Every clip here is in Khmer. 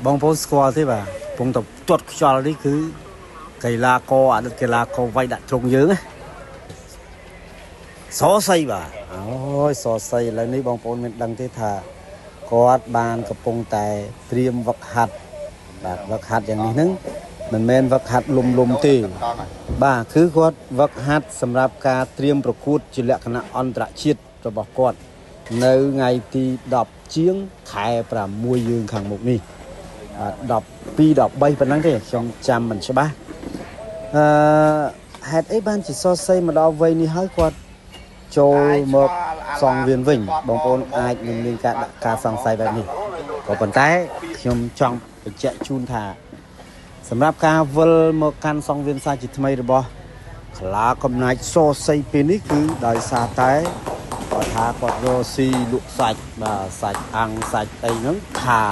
บางโพสกอร์ที่แบบผมตบจดจอนี่คือกีฬาโคอ่ะกีฬาโคไว้ดัดตรงยืงซอไซบ่ะโอ้ยซอไซแล้วนี่บางโพนมันดังที่ท่ากอดบานกระปงแต่เตรียมวักหัดแบบวักหัดอย่างนี้นึงมันเมนวักหัดลุมตีบ้าคือกอดวักหัดสำหรับการเตรียมประกวดจิเลคณะอันตรชิตระบอกกอดในไงที่ดับเชียงขายปรามวยยืงขังมุกนี่đọc pi đọc bay phần năng thế trong trăm mình sẽ ba hạt ấy ban chỉ so xây mà đo vây ni hơi quạt trôi một song viên vĩnh bóng ôn ai nhưng liên cả song xây vậy nhỉ có phần tay trong trong chạy chun thảสำหรับการวอลมาการสองเวียนซาจิตไม่ได้บ่ขลากำนายโซไซเป็นนี่คือได้ซาไตกอดทากอดโรซีลุกสัจสัจอังสัจไอ้นั้นขา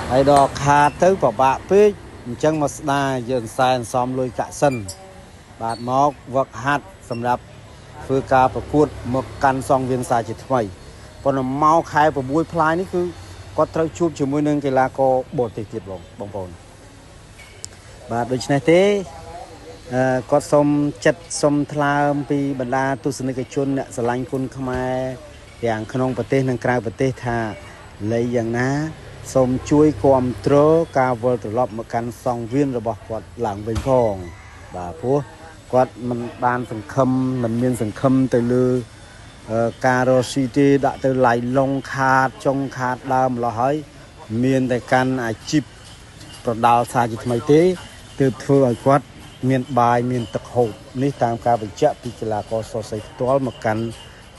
ไอ้ดอกขาดtới của bạn biết chẳng mà đa dần sai xóm lôi cả sân bạn móc vật hạt sầm đập phương caประกวดmột căn song viên sai chỉ thay còn là mau khai của buổi playนี่คือก็ត្រូវជួបជាមួយនឹងកីឡាករបរទេសទៀតបងប្អូនបាទដូច្នេះទេគាត់សូមចិត្តសូមថ្លើមពីបណ្ដាទស្សនិកជនអ្នកស្រឡាញ់គុណខ្មែរទាំងក្នុងប្រទេសនិងក្រៅប្រទេសថាលេយ៉ាងណាសូមជួយគាំទ្រការវិលត្រឡប់មកកាន់សង្វៀនរបស់គាត់ឡើងវិញផងបាទព្រោះគាត់មិនបានសង្ឃឹមមិនមានសង្ឃឹមទៅលើការរស៊ីទេដាក់ទៅឡៃឡុងខាតចុងខាតដើមម្លោះហើយមានតែកាន់អាជីពប្រដាល់សាជាថ្មីទេទើបធ្វើឲ្យគាត់មានបាយមានទឹកហូបនេះតាមការបញ្ជាក់ពីកីឡាករសរសៃផ្ទាល់មកកាន់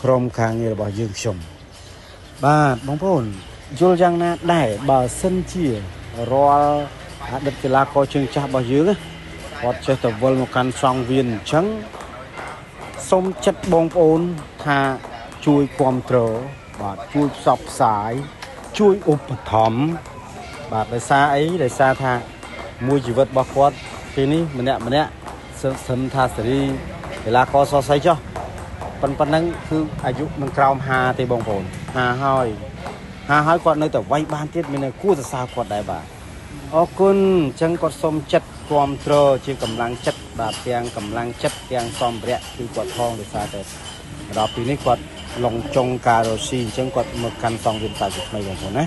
ក្រុមការងាររបស់យើងខ្ញុំបាទបងប្អូនយល់យ៉ាងណាដែរបើសិនជារាល់អតីតកីឡាករជើងចាស់របស់យើងគាត់ចេះតែវិលមកកាន់សង្វៀនអញ្ចឹងសូមចិត្តបងប្អូនថាជួយគាំទ្របាទជួយផ្សព្វផ្សាយជួយឧបត្ថម្ភបាទដោយសារអីដោយសារថាមួយជីវិតរបស់គាត់ពេលនេះម្នាក់សឹមថាសេរីកីឡាករសរសៃចុះប៉ុណ្ណឹងគឺអាយុមិនក្រោម50ទេបងប្អូន50ហើយគាត់នៅតែវាយបានទៀតមានគួរសរសើរគាត់ដែរបាទអរគុណអញ្ចឹងគាត់សូមចិត្តគាំទ្រជាកម្លាំងចិត្តបាទទាំងកម្លាំងចិត្តទាំងសម្ភារៈគឺគាត់ផងដោយសារតែដល់ពីនេះគាត់ឡងចុងការរស៊ីអញ្ចឹងគាត់មកកាន់សងវិនសាជាថ្មីបងប្អូនណា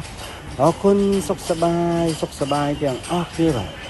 អរគុណសុខសប្បាយទាំងអស់គ្នាបាទ